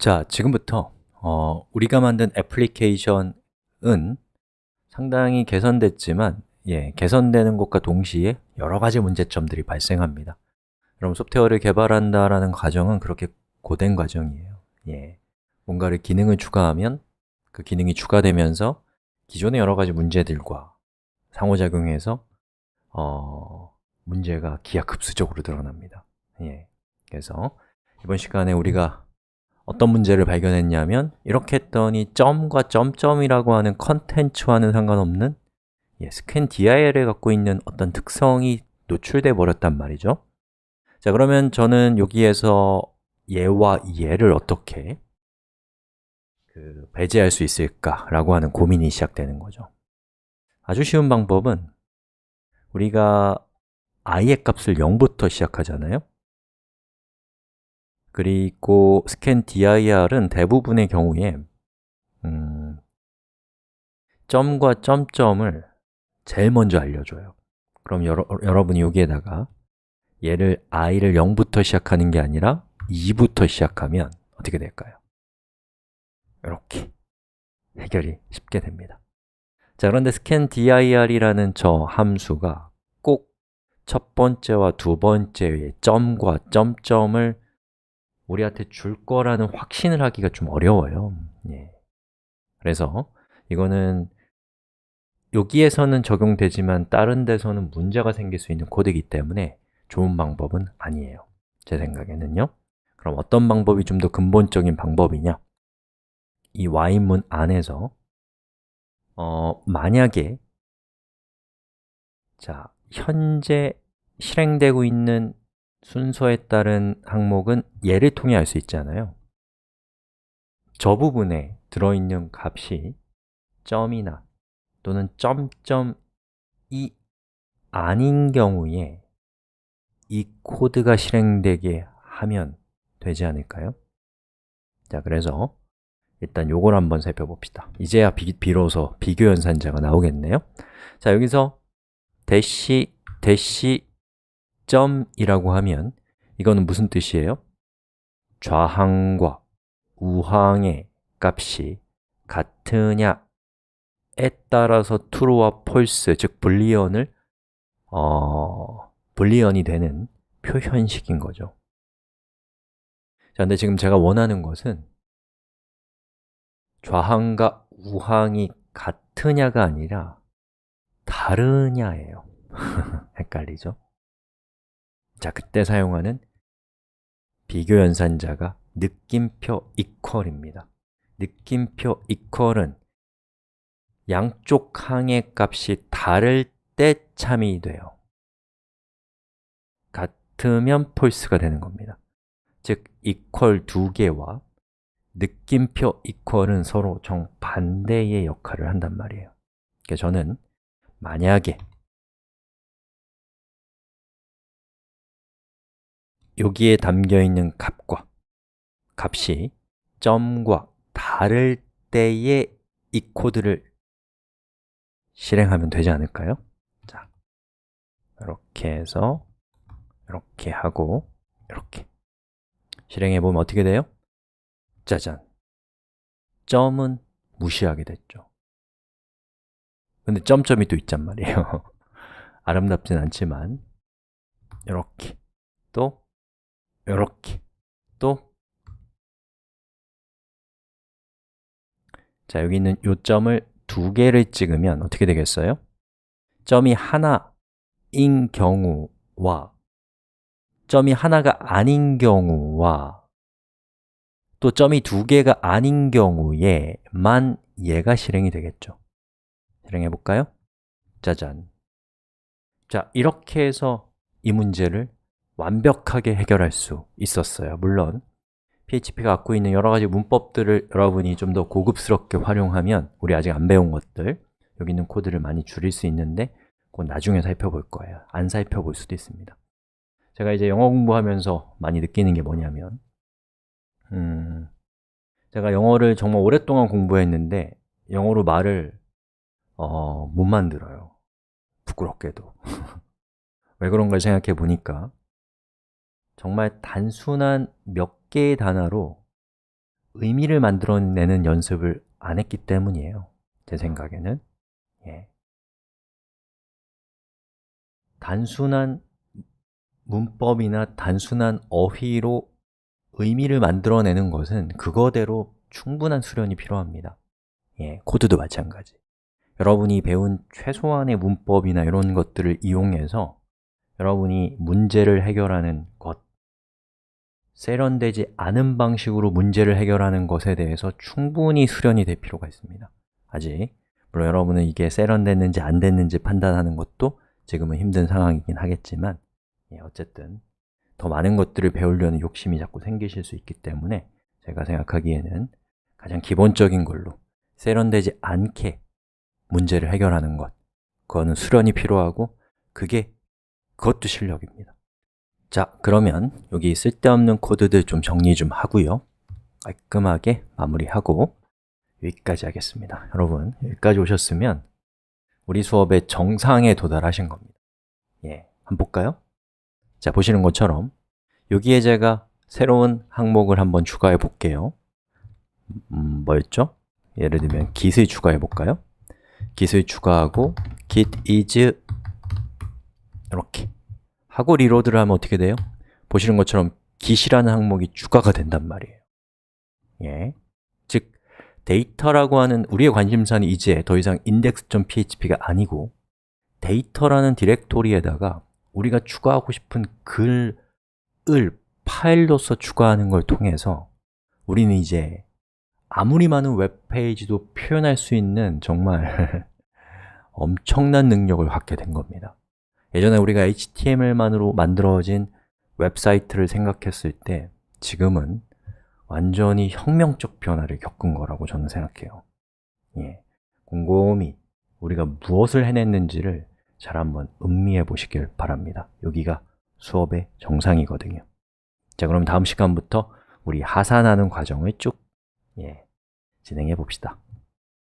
자, 지금부터 우리가 만든 애플리케이션은 상당히 개선됐지만 개선되는 것과 동시에 여러 가지 문제점들이 발생합니다. 그럼 소프트웨어를 개발한다라는 과정은 그렇게 고된 과정이에요. 뭔가를 기능을 추가하면 그 기능이 추가되면서 기존의 여러 가지 문제들과 상호작용해서 문제가 기하급수적으로 드러납니다. 그래서 이번 시간에 우리가 어떤 문제를 발견했냐면 이렇게 했더니 점과 점점이라고 하는 컨텐츠와는 상관없는 스캔 DIR에 갖고 있는 어떤 특성이 노출돼 버렸단 말이죠. 자, 그러면 저는 여기에서 얘와 얘를 어떻게 배제할 수 있을까라고 하는 고민이 시작되는 거죠. 아주 쉬운 방법은 우리가 i의 값을 0부터 시작하잖아요. 그리고 scan dir은 대부분의 경우에 점과 점점을 제일 먼저 알려줘요. 그럼 여러분이 여기에다가 얘를 i를 0부터 시작하는 게 아니라 2부터 시작하면 어떻게 될까요? 이렇게 해결이 쉽게 됩니다. 자, 그런데 scan dir이라는 저 함수가 꼭 첫 번째와 두 번째의 점과 점점을 우리한테 줄 거라는 확신을 하기가 좀 어려워요. 그래서 이거는 여기에서는 적용되지만 다른 데서는 문제가 생길 수 있는 코드이기 때문에 좋은 방법은 아니에요. 제 생각에는요. 그럼 어떤 방법이 좀 더 근본적인 방법이냐? 이 while문 안에서 만약에 현재 실행되고 있는 순서에 따른 항목은 얘를 통해 알 수 있잖아요. 저 부분에 들어있는 값이 점이나 또는 점점이 아닌 경우에 이 코드가 실행되게 하면 되지 않을까요? 자, 그래서 일단 요걸 한번 살펴봅시다. 이제야 비로소 비교 연산자가 나오겠네요. 자, 여기서 대시 점이라고 하면 이거는 무슨 뜻이에요? 좌항과 우항의 값이 같으냐에 따라서 true와 false, 즉 불리언이 되는 표현식인 거죠. 자, 근데 지금 제가 원하는 것은 좌항과 우항이 같으냐가 아니라 다르냐예요. 헷갈리죠? 자, 그때 사용하는 비교 연산자가 느낌표 equal입니다. 느낌표 equal은 양쪽 항의 값이 다를 때 참이 돼요. 같으면 false가 되는 겁니다. 즉, equal 두 개와 느낌표 equal은 서로 정반대의 역할을 한단 말이에요. 그러니까 저는 만약에 여기에 담겨있는 값이 점과 다를 때에 이 코드를 실행하면 되지 않을까요? 자, 이렇게 해서 이렇게 하고 이렇게 실행해보면 어떻게 돼요? 짜잔! 점은 무시하게 됐죠. 근데 점점이 또 있단 말이에요. 아름답진 않지만 이렇게 또 이렇게 또 자, 여기 있는 요 점을 두 개를 찍으면 어떻게 되겠어요? 점이 하나인 경우와 점이 하나가 아닌 경우와 또 점이 두 개가 아닌 경우에만 얘가 실행이 되겠죠. 실행해 볼까요? 짜잔! 자, 이렇게 해서 이 문제를 완벽하게 해결할 수 있었어요. 물론 PHP가 갖고 있는 여러 가지 문법들을 여러분이 좀 더 고급스럽게 활용하면 우리 아직 안 배운 것들, 여기 있는 코드를 많이 줄일 수 있는데 그건 나중에 살펴볼 거예요. 안 살펴볼 수도 있습니다. 제가 이제 영어 공부하면서 많이 느끼는 게 뭐냐면 제가 영어를 정말 오랫동안 공부했는데 영어로 말을 못 만들어요. 부끄럽게도. 왜 그런가 생각해 보니까 정말 단순한 몇 개의 단어로 의미를 만들어내는 연습을 안 했기 때문이에요. 제 생각에는. 단순한 문법이나 단순한 어휘로 의미를 만들어내는 것은 그거대로 충분한 수련이 필요합니다. 코드도 마찬가지. 여러분이 배운 최소한의 문법이나 이런 것들을 이용해서 여러분이 문제를 해결하는 것, 세련되지 않은 방식으로 문제를 해결하는 것에 대해서 충분히 수련이 될 필요가 있습니다. 아직 물론 여러분은 이게 세련됐는지 안 됐는지 판단하는 것도 지금은 힘든 상황이긴 하겠지만 어쨌든 더 많은 것들을 배우려는 욕심이 자꾸 생기실 수 있기 때문에 제가 생각하기에는 가장 기본적인 걸로 세련되지 않게 문제를 해결하는 것, 그거는 수련이 필요하고 그것도 실력입니다. 자, 그러면 여기 쓸데없는 코드들 좀 정리 좀 하고요, 깔끔하게 마무리하고 여기까지 하겠습니다. 여러분, 여기까지 오셨으면 우리 수업의 정상에 도달하신 겁니다. 한번 볼까요? 자, 보시는 것처럼 여기에 제가 새로운 항목을 한번 추가해 볼게요. 뭐였죠? 예를 들면 git을 추가해 볼까요? git을 추가하고 git is 이렇게 하고 리로드를 하면 어떻게 돼요? 보시는 것처럼 git이라는 항목이 추가가 된단 말이에요. 즉, 데이터라고 하는 우리의 관심사는 이제 더 이상 index.php가 아니고 데이터라는 디렉토리에다가 우리가 추가하고 싶은 글을 파일로서 추가하는 걸 통해서 우리는 이제 아무리 많은 웹페이지도 표현할 수 있는 정말 엄청난 능력을 갖게 된 겁니다. 예전에 우리가 HTML만으로 만들어진 웹사이트를 생각했을 때 지금은 완전히 혁명적 변화를 겪은 거라고 저는 생각해요. 곰곰이 우리가 무엇을 해냈는지를 잘 한번 음미해 보시길 바랍니다. 여기가 수업의 정상이거든요. 자, 그럼 다음 시간부터 우리 하산하는 과정을 쭉 진행해 봅시다.